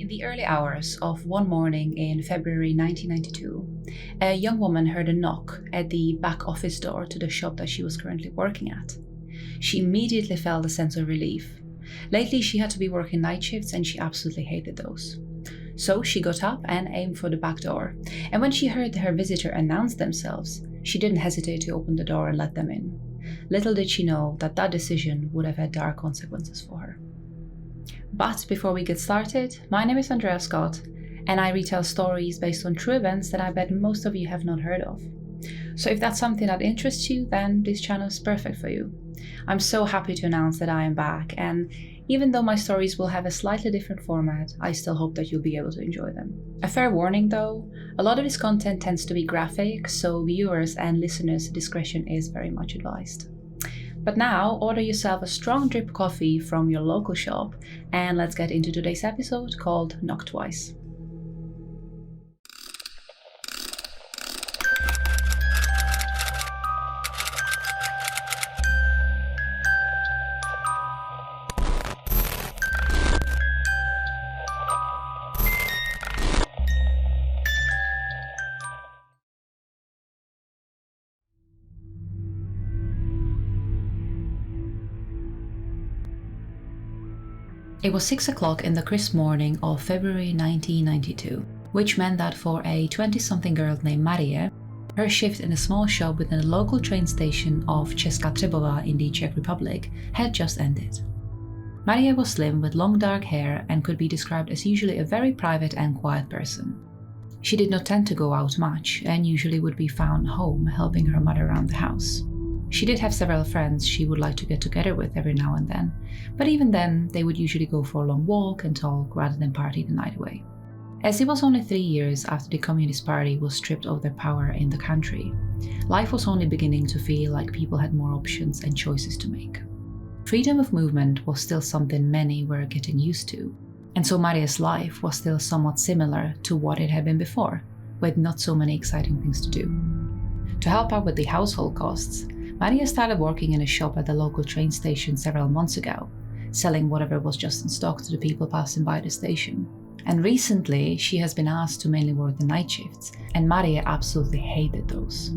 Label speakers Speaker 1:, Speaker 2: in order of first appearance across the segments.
Speaker 1: the early hours of one morning in February 1992, a young woman heard a knock at the back office door to the shop that she was currently working at. She immediately felt a sense of relief. Lately, she had to be working night shifts and she absolutely hated those. So she got up and aimed for the back door, and when she heard her visitor announce themselves, she didn't hesitate to open the door and let them in. Little did she know that that decision would have had dark consequences for her. But before we get started, my name is Andrea Scott, and I retell stories based on true events that I bet most of you have not heard of. So if that's something that interests you, then this channel is perfect for you. I'm so happy to announce that I am back, and even though my stories will have a slightly different format, I still hope that you'll be able to enjoy them. A fair warning though, a lot of this content tends to be graphic, so viewers and listeners' discretion is very much advised. But now, order yourself a strong drip coffee from your local shop, and let's get into today's episode called Knock Twice. It was 6 o'clock in the crisp morning of February 1992, which meant that for a 20-something girl named Marie, her shift in a small shop within the local train station of Česká Třebová in the Czech Republic had just ended. Marie was slim with long dark hair and could be described as usually a very private and quiet person. She did not tend to go out much and usually would be found home helping her mother around the house. She did have several friends she would like to get together with every now and then, but even then they would usually go for a long walk and talk rather than party the night away. As it was only 3 years after the Communist Party was stripped of their power in the country, life was only beginning to feel like people had more options and choices to make. Freedom of movement was still something many were getting used to, and so Maria's life was still somewhat similar to what it had been before, with not so many exciting things to do. To help out with the household costs, Maria started working in a shop at the local train station several months ago, selling whatever was just in stock to the people passing by the station. And recently, she has been asked to mainly work the night shifts, and Maria absolutely hated those.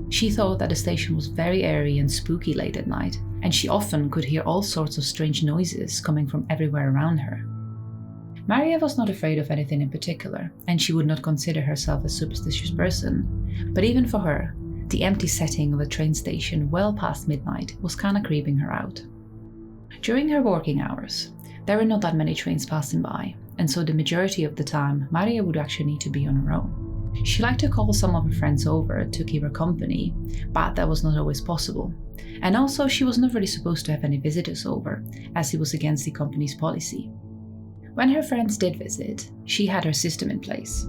Speaker 1: She thought that the station was very airy and spooky late at night, and she often could hear all sorts of strange noises coming from everywhere around her. Maria was not afraid of anything in particular, and she would not consider herself a superstitious person, but even for her, the empty setting of a train station well past midnight was kinda creeping her out. During her working hours, there were not that many trains passing by, and so the majority of the time, Maria would actually need to be on her own. She liked to call some of her friends over to keep her company, but that was not always possible. And also, she was not really supposed to have any visitors over, as it was against the company's policy. When her friends did visit, she had her system in place.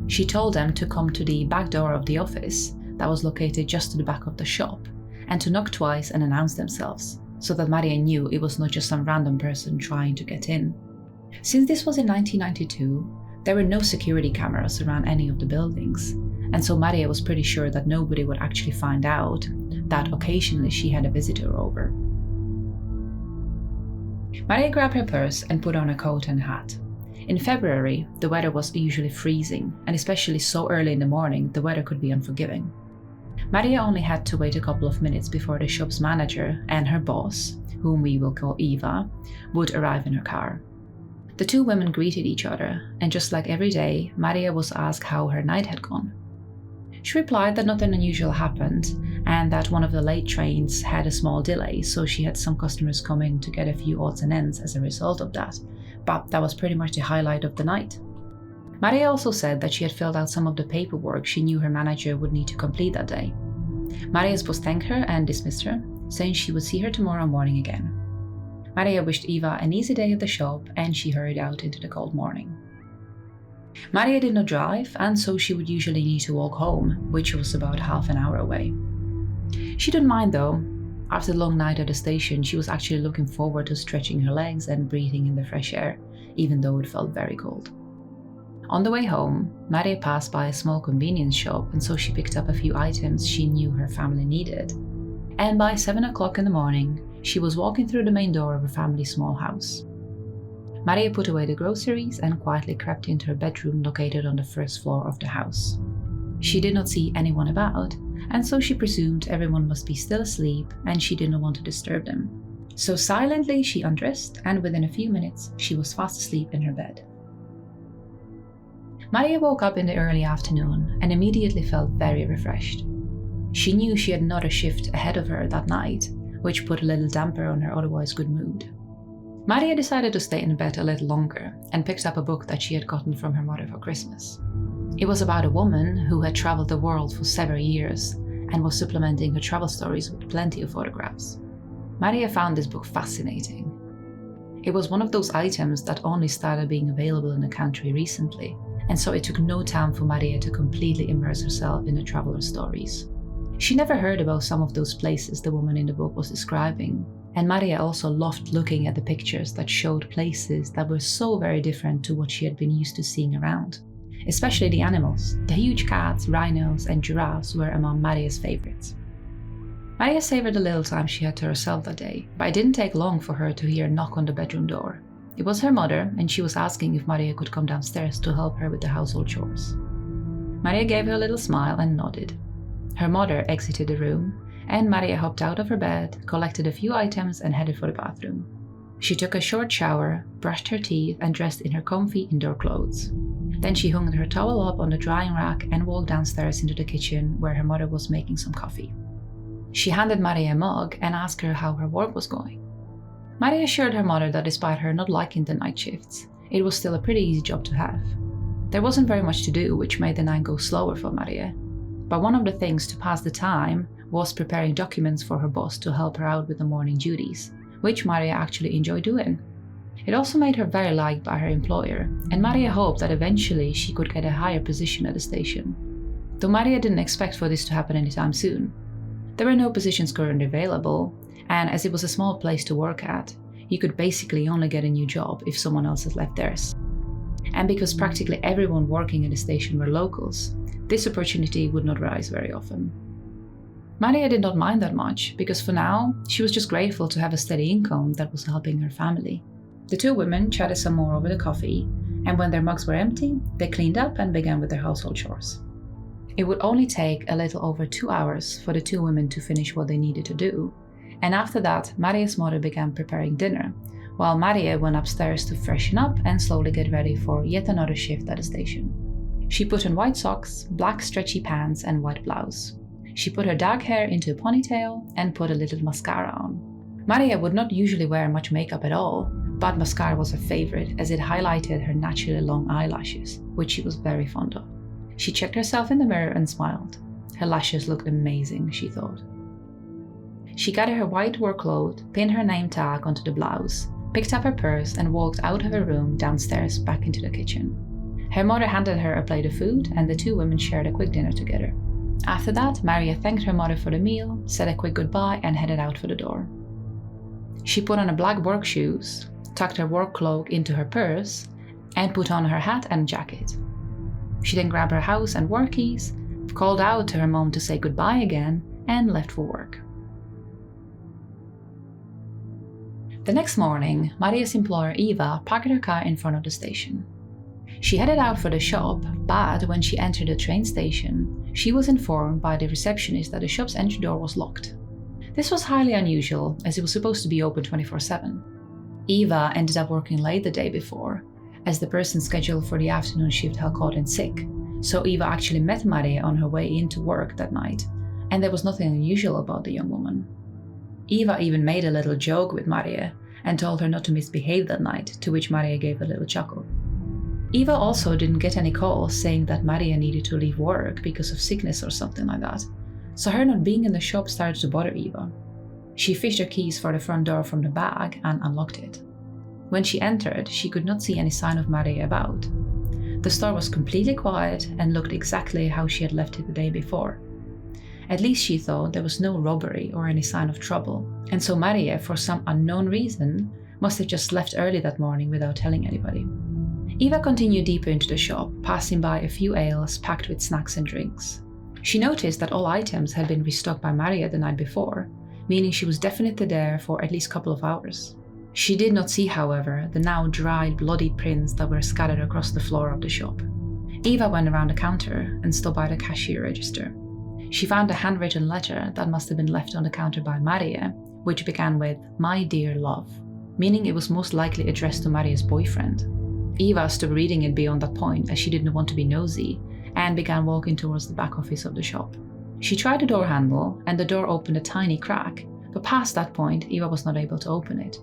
Speaker 1: She told them to come to the back door of the office that was located just to the back of the shop, and to knock twice and announce themselves, so that Maria knew it was not just some random person trying to get in. Since this was in 1992, there were no security cameras around any of the buildings, and so Maria was pretty sure that nobody would actually find out that occasionally she had a visitor over. Maria grabbed her purse and put on a coat and hat. In February, the weather was usually freezing, and especially so early in the morning, the weather could be unforgiving. Maria only had to wait a couple of minutes before the shop's manager and her boss, whom we will call Eva, would arrive in her car. The two women greeted each other, and just like every day, Maria was asked how her night had gone. She replied that nothing unusual happened, and that one of the late trains had a small delay, so she had some customers come in to get a few odds and ends as a result of that, but that was pretty much the highlight of the night. Maria also said that she had filled out some of the paperwork she knew her manager would need to complete that day. Maria's boss thanked her and dismissed her, saying she would see her tomorrow morning again. Maria wished Eva an easy day at the shop, and she hurried out into the cold morning. Maria did not drive, and so she would usually need to walk home, which was about half an hour away. She didn't mind though. After the long night at the station, she was actually looking forward to stretching her legs and breathing in the fresh air, even though it felt very cold. On the way home, Maria passed by a small convenience shop, and so she picked up a few items she knew her family needed. And by 7 o'clock in the morning, she was walking through the main door of her family's small house. Maria put away the groceries and quietly crept into her bedroom located on the first floor of the house. She did not see anyone about, and so she presumed everyone must be still asleep and she did not want to disturb them. So silently she undressed, and within a few minutes she was fast asleep in her bed. Maria woke up in the early afternoon and immediately felt very refreshed. She knew she had another shift ahead of her that night, which put a little damper on her otherwise good mood. Maria decided to stay in bed a little longer and picked up a book that she had gotten from her mother for Christmas. It was about a woman who had traveled the world for several years and was supplementing her travel stories with plenty of photographs. Maria found this book fascinating. It was one of those items that only started being available in the country recently, and so it took no time for Maria to completely immerse herself in the traveler's stories. She never heard about some of those places the woman in the book was describing, and Maria also loved looking at the pictures that showed places that were so very different to what she had been used to seeing around. Especially the animals. The huge cats, rhinos, and giraffes were among Maria's favorites. Maria savored the little time she had to herself that day, but it didn't take long for her to hear a knock on the bedroom door. It was her mother, and she was asking if Maria could come downstairs to help her with the household chores. Maria gave her a little smile and nodded. Her mother exited the room, and Maria hopped out of her bed, collected a few items, and headed for the bathroom. She took a short shower, brushed her teeth, and dressed in her comfy indoor clothes. Then she hung her towel up on the drying rack and walked downstairs into the kitchen where her mother was making some coffee. She handed Maria a mug and asked her how her work was going. Maria assured her mother that despite her not liking the night shifts, it was still a pretty easy job to have. There wasn't very much to do, which made the night go slower for Maria. But one of the things to pass the time was preparing documents for her boss to help her out with the morning duties, which Maria actually enjoyed doing. It also made her very liked by her employer, and Maria hoped that eventually she could get a higher position at the station. Though Maria didn't expect for this to happen anytime soon. There were no positions currently available, and as it was a small place to work at, you could basically only get a new job if someone else had left theirs. And because practically everyone working at the station were locals, this opportunity would not rise very often. Maria did not mind that much, because for now, she was just grateful to have a steady income that was helping her family. The two women chatted some more over the coffee, and when their mugs were empty, they cleaned up and began with their household chores. It would only take a little over 2 hours for the two women to finish what they needed to do, and after that, Maria's mother began preparing dinner, while Maria went upstairs to freshen up and slowly get ready for yet another shift at the station. She put on white socks, black stretchy pants, and white blouse. She put her dark hair into a ponytail and put a little mascara on. Maria would not usually wear much makeup at all, but mascara was her favorite as it highlighted her naturally long eyelashes, which she was very fond of. She checked herself in the mirror and smiled. Her lashes looked amazing, she thought. She gathered her white work clothes, pinned her name tag onto the blouse, picked up her purse, and walked out of her room downstairs back into the kitchen. Her mother handed her a plate of food, and the two women shared a quick dinner together. After that, Maria thanked her mother for the meal, said a quick goodbye, and headed out for the door. She put on her black work shoes, tucked her work cloak into her purse, and put on her hat and jacket. She then grabbed her house and work keys, called out to her mom to say goodbye again, and left for work. The next morning, Maria's employer Eva parked her car in front of the station. She headed out for the shop, but when she entered the train station, she was informed by the receptionist that the shop's entry door was locked. This was highly unusual, as it was supposed to be open 24/7. Eva ended up working late the day before, as the person scheduled for the afternoon shift had called in sick, so Eva actually met Maria on her way into work that night, and there was nothing unusual about the young woman. Eva even made a little joke with Maria and told her not to misbehave that night, to which Maria gave a little chuckle. Eva also didn't get any calls saying that Maria needed to leave work because of sickness or something like that, so her not being in the shop started to bother Eva. She fished her keys for the front door from the bag and unlocked it. When she entered, she could not see any sign of Maria about. The store was completely quiet and looked exactly how she had left it the day before. At least she thought there was no robbery or any sign of trouble, and so Maria, for some unknown reason, must have just left early that morning without telling anybody. Eva continued deeper into the shop, passing by a few aisles packed with snacks and drinks. She noticed that all items had been restocked by Maria the night before, meaning she was definitely there for at least a couple of hours. She did not see, however, the now dried, bloody prints that were scattered across the floor of the shop. Eva went around the counter and stopped by the cashier register. She found a handwritten letter that must have been left on the counter by Maria, which began with, "My dear love," meaning it was most likely addressed to Maria's boyfriend. Eva stopped reading it beyond that point as she didn't want to be nosy, and began walking towards the back office of the shop. She tried the door handle, and the door opened a tiny crack, but past that point, Eva was not able to open it.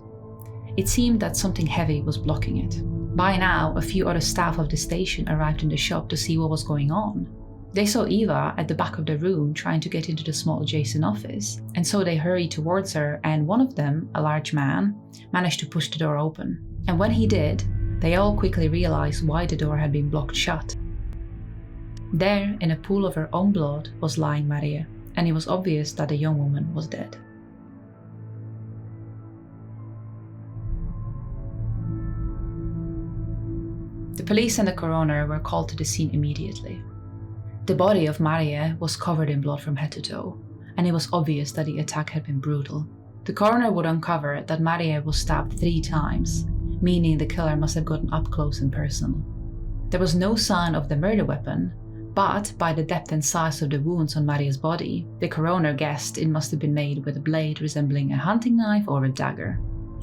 Speaker 1: It seemed that something heavy was blocking it. By now, a few other staff of the station arrived in the shop to see what was going on. They saw Eva at the back of the room trying to get into the small adjacent office, and so they hurried towards her, and one of them, a large man, managed to push the door open. And when he did, they all quickly realized why the door had been blocked shut. There, in a pool of her own blood, was lying Maria, and it was obvious that the young woman was dead. The police and the coroner were called to the scene immediately. The body of Maria was covered in blood from head to toe, and it was obvious that the attack had been brutal. The coroner would uncover that Maria was stabbed 3 times, meaning the killer must have gotten up close and personal. There was no sign of the murder weapon, but by the depth and size of the wounds on Maria's body, the coroner guessed it must have been made with a blade resembling a hunting knife or a dagger.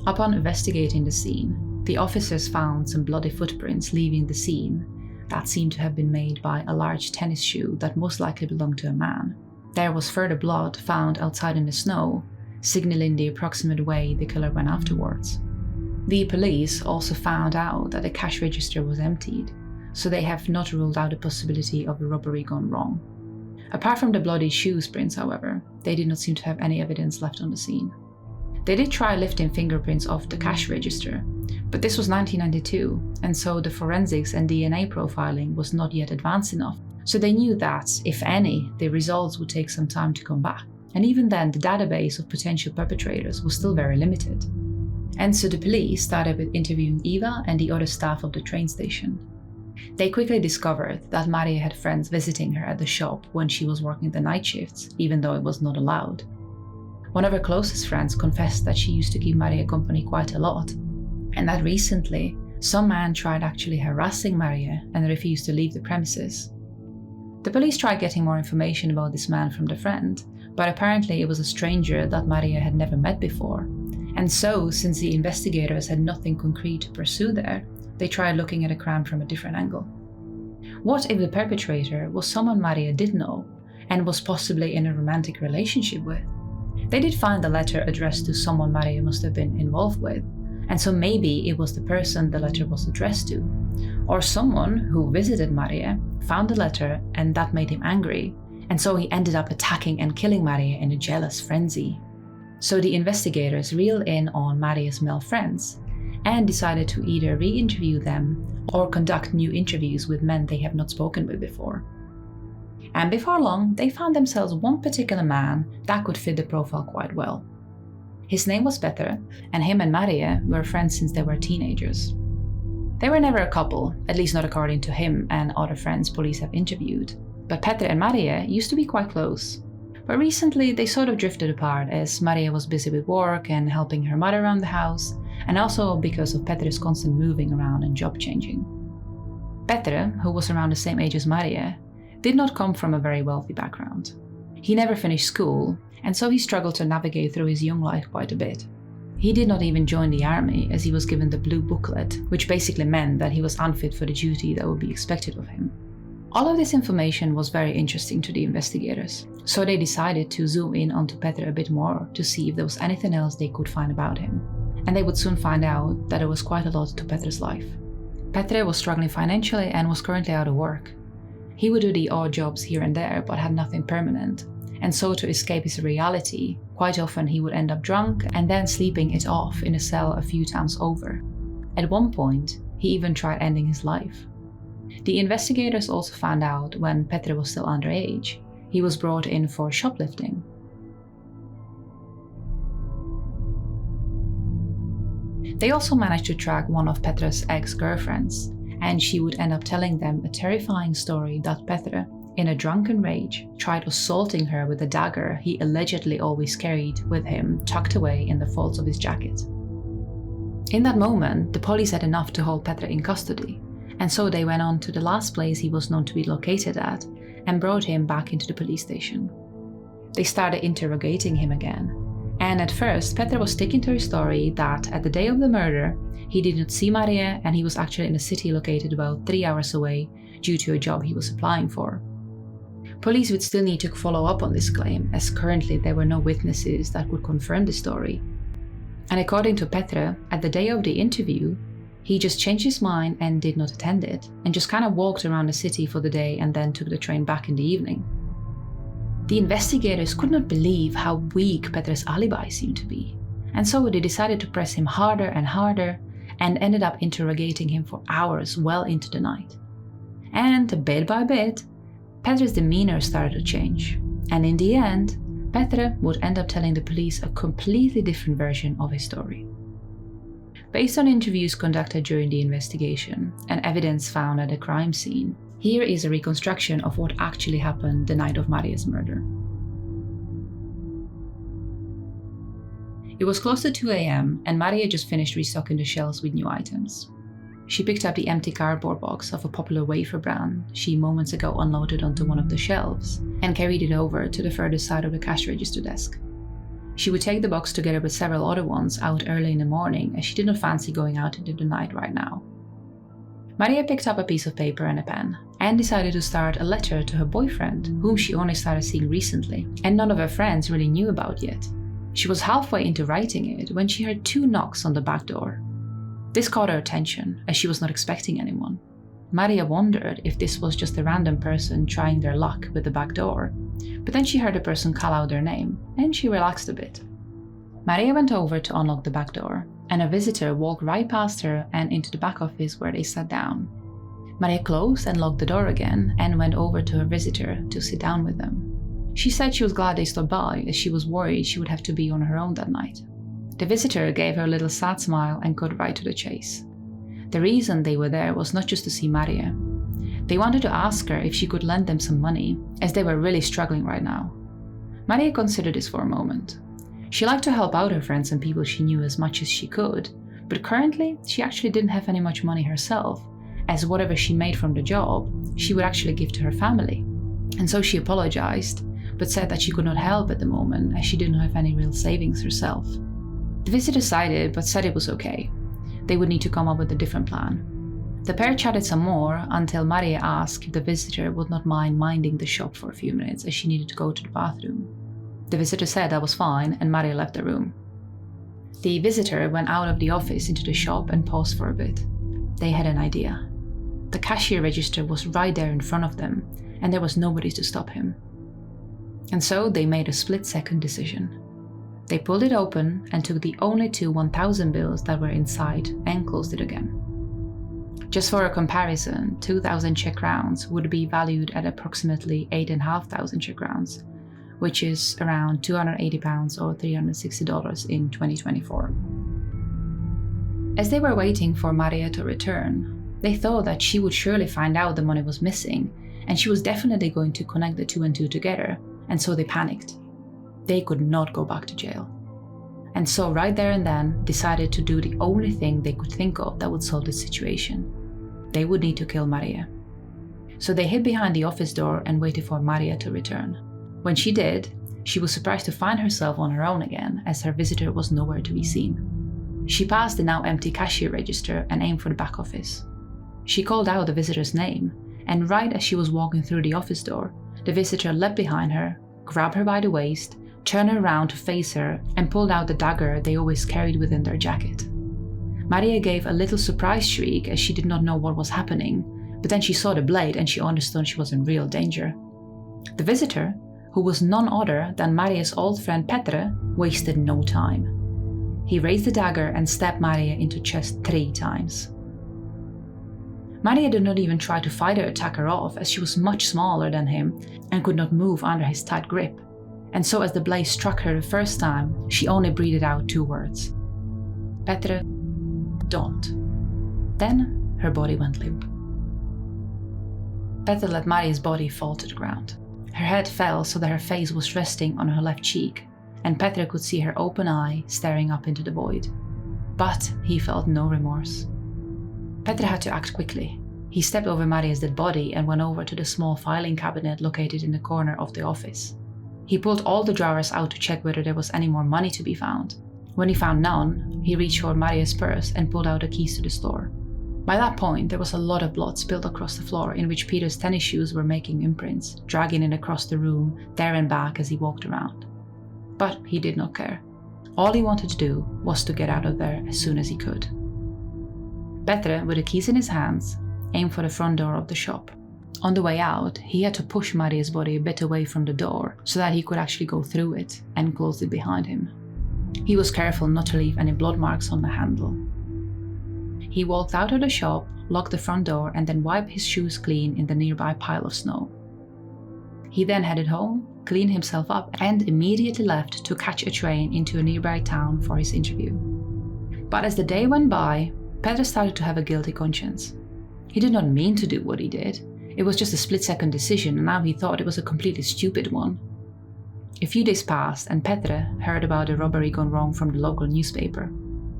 Speaker 1: Upon investigating the scene, the officers found some bloody footprints leaving the scene that seemed to have been made by a large tennis shoe that most likely belonged to a man. There was further blood found outside in the snow, signaling the approximate way the killer went afterwards. The police also found out that the cash register was emptied, so they have not ruled out the possibility of a robbery gone wrong. Apart from the bloody shoe prints, however, they did not seem to have any evidence left on the scene. They did try lifting fingerprints off the cash register, but this was 1992, and so the forensics and DNA profiling was not yet advanced enough, so they knew that, if any, the results would take some time to come back, and even then the database of potential perpetrators was still very limited. And so the police started with interviewing Eva and the other staff of the train station. They quickly discovered that Maria had friends visiting her at the shop when she was working the night shifts, even though it was not allowed. One of her closest friends confessed that she used to keep Maria company quite a lot, and that recently, some man tried actually harassing Maria and refused to leave the premises. The police tried getting more information about this man from the friend, but apparently it was a stranger that Maria had never met before, and so, since the investigators had nothing concrete to pursue there, they tried looking at the crime from a different angle. What if the perpetrator was someone Maria did know, and was possibly in a romantic relationship with? They did find the letter addressed to someone Maria must have been involved with, and so maybe it was the person the letter was addressed to. Or someone who visited Maria found the letter and that made him angry, and so he ended up attacking and killing Maria in a jealous frenzy. So the investigators reeled in on Maria's male friends and decided to either re-interview them or conduct new interviews with men they have not spoken with before. And before long, they found themselves one particular man that could fit the profile quite well. His name was Petr, and him and Maria were friends since they were teenagers. They were never a couple, at least not according to him and other friends police have interviewed, but Petr and Maria used to be quite close. But recently they sort of drifted apart as Maria was busy with work and helping her mother around the house, and also because of Petr's constant moving around and job changing. Petr, who was around the same age as Maria, did not come from a very wealthy background. He never finished school, and so he struggled to navigate through his young life quite a bit. He did not even join the army as he was given the blue booklet, which basically meant that he was unfit for the duty that would be expected of him. All of this information was very interesting to the investigators, so they decided to zoom in onto Petr a bit more to see if there was anything else they could find about him. And they would soon find out that there was quite a lot to Petr's life. Petr was struggling financially and was currently out of work. He would do the odd jobs here and there, but had nothing permanent, and so to escape his reality, quite often he would end up drunk and then sleeping it off in a cell a few times over. At one point, he even tried ending his life. The investigators also found out when Petr was still underage, he was brought in for shoplifting. They also managed to track one of Petr's ex-girlfriends, and she would end up telling them a terrifying story that Petr, in a drunken rage, tried assaulting her with a dagger he allegedly always carried with him tucked away in the folds of his jacket. In that moment, the police had enough to hold Petr in custody, and so they went on to the last place he was known to be located at and brought him back into the police station. They started interrogating him again, and at first Petr was sticking to his story that at the day of the murder, he did not see Maria and he was actually in a city located about 3 hours away due to a job he was applying for. Police would still need to follow up on this claim, as currently there were no witnesses that would confirm the story. And according to Petr, at the day of the interview, he just changed his mind and did not attend it, and just kind of walked around the city for the day and then took the train back in the evening. The investigators could not believe how weak Petr's alibi seemed to be, and so they decided to press him harder and harder and ended up interrogating him for hours well into the night. And bit by bit, Petr's demeanor started to change, and in the end, Petr would end up telling the police a completely different version of his story. Based on interviews conducted during the investigation and evidence found at the crime scene, here is a reconstruction of what actually happened the night of Maria's murder. It was close to 2 a.m. and Maria just finished restocking the shelves with new items. She picked up the empty cardboard box of a popular wafer brand she moments ago unloaded onto one of the shelves and carried it over to the further side of the cash register desk. She would take the box together with several other ones out early in the morning as she did not fancy going out into the night right now. Maria picked up a piece of paper and a pen and decided to start a letter to her boyfriend, whom she only started seeing recently and none of her friends really knew about yet. She was halfway into writing it when she heard 2 knocks on the back door. This caught her attention, as she was not expecting anyone. Maria wondered if this was just a random person trying their luck with the back door, but then she heard the person call out their name, and she relaxed a bit. Maria went over to unlock the back door, and a visitor walked right past her and into the back office where they sat down. Maria closed and locked the door again and went over to her visitor to sit down with them. She said she was glad they stopped by, as she was worried she would have to be on her own that night. The visitor gave her a little sad smile and got right to the chase. The reason they were there was not just to see Maria. They wanted to ask her if she could lend them some money, as they were really struggling right now. Maria considered this for a moment. She liked to help out her friends and people she knew as much as she could, but currently she actually didn't have any much money herself, as whatever she made from the job, she would actually give to her family. And so she apologized, but said that she could not help at the moment as she didn't have any real savings herself. The visitor decided, but said it was okay. They would need to come up with a different plan. The pair chatted some more until Maria asked if the visitor would not mind minding the shop for a few minutes as she needed to go to the bathroom. The visitor said that was fine and Maria left the room. The visitor went out of the office into the shop and paused for a bit. They had an idea. The cashier register was right there in front of them and there was nobody to stop him. And so they made a split-second decision. They pulled it open and took the only 2 1,000 bills that were inside and closed it again. Just for a comparison, 2,000 Czech crowns would be valued at approximately 8,500 Czech crowns, which is around £280 or $360 in 2024. As they were waiting for Maria to return, they thought that she would surely find out the money was missing, and she was definitely going to connect the 2 and 2 together, and so they panicked. They could not go back to jail. And so right there and then decided to do the only thing they could think of that would solve the situation. They would need to kill Maria. So they hid behind the office door and waited for Maria to return. When she did, she was surprised to find herself on her own again, as her visitor was nowhere to be seen. She passed the now empty cashier register and aimed for the back office. She called out the visitor's name, and right as she was walking through the office door, the visitor leapt behind her, grabbed her by the waist, turned her around to face her, and pulled out the dagger they always carried within their jacket. Maria gave a little surprised shriek as she did not know what was happening, but then she saw the blade and she understood she was in real danger. The visitor, who was none other than Maria's old friend Petr, wasted no time. He raised the dagger and stabbed Maria into the chest 3 times. Maria did not even try to fight her attacker off, as she was much smaller than him and could not move under his tight grip. And so as the blade struck her the first time, she only breathed out 2 words. Petr, don't. Then her body went limp. Petr let Maria's body fall to the ground. Her head fell so that her face was resting on her left cheek, and Petr could see her open eye staring up into the void. but he felt no remorse. Petre had to act quickly. He stepped over Maria's dead body and went over to the small filing cabinet located in the corner of the office. He pulled all the drawers out to check whether there was any more money to be found. When he found none, he reached for Maria's purse and pulled out the keys to the store. By that point, there was a lot of blood spilled across the floor in which Peter's tennis shoes were making imprints, dragging it across the room, there and back as he walked around. But he did not care. All he wanted to do was to get out of there as soon as he could. Petre, with the keys in his hands, aimed for the front door of the shop. On the way out, he had to push Maria's body a bit away from the door so that he could actually go through it and close it behind him. He was careful not to leave any blood marks on the handle. He walked out of the shop, locked the front door, and then wiped his shoes clean in the nearby pile of snow. He then headed home, cleaned himself up, and immediately left to catch a train into a nearby town for his interview. But as the day went by, Petre started to have a guilty conscience. He did not mean to do what he did. It was just a split-second decision, and now he thought it was a completely stupid one. A few days passed, and Petre heard about a robbery gone wrong from the local newspaper.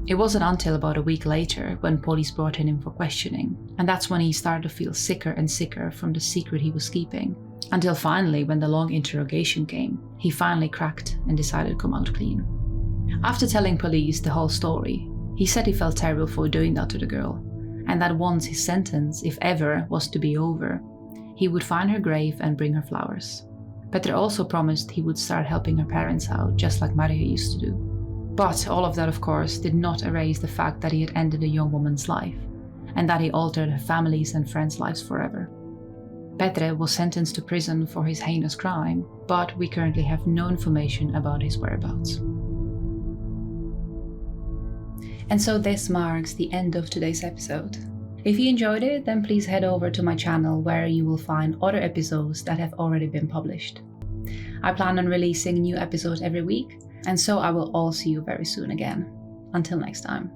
Speaker 1: It wasn't until about a week later when police brought him in for questioning, and that's when he started to feel sicker and sicker from the secret he was keeping. Until finally, when the long interrogation came, he finally cracked and decided to come out clean. After telling police the whole story, he said he felt terrible for doing that to the girl, and that once his sentence, if ever, was to be over, he would find her grave and bring her flowers. Petre also promised he would start helping her parents out, just like Maria used to do. But all of that, of course, did not erase the fact that he had ended a young woman's life, and that he altered her family's and friends' lives forever. Petre was sentenced to prison for his heinous crime, but we currently have no information about his whereabouts. And so this marks the end of today's episode. If you enjoyed it, then please head over to my channel where you will find other episodes that have already been published. I plan on releasing new episodes every week, and so I will all see you very soon again. Until next time.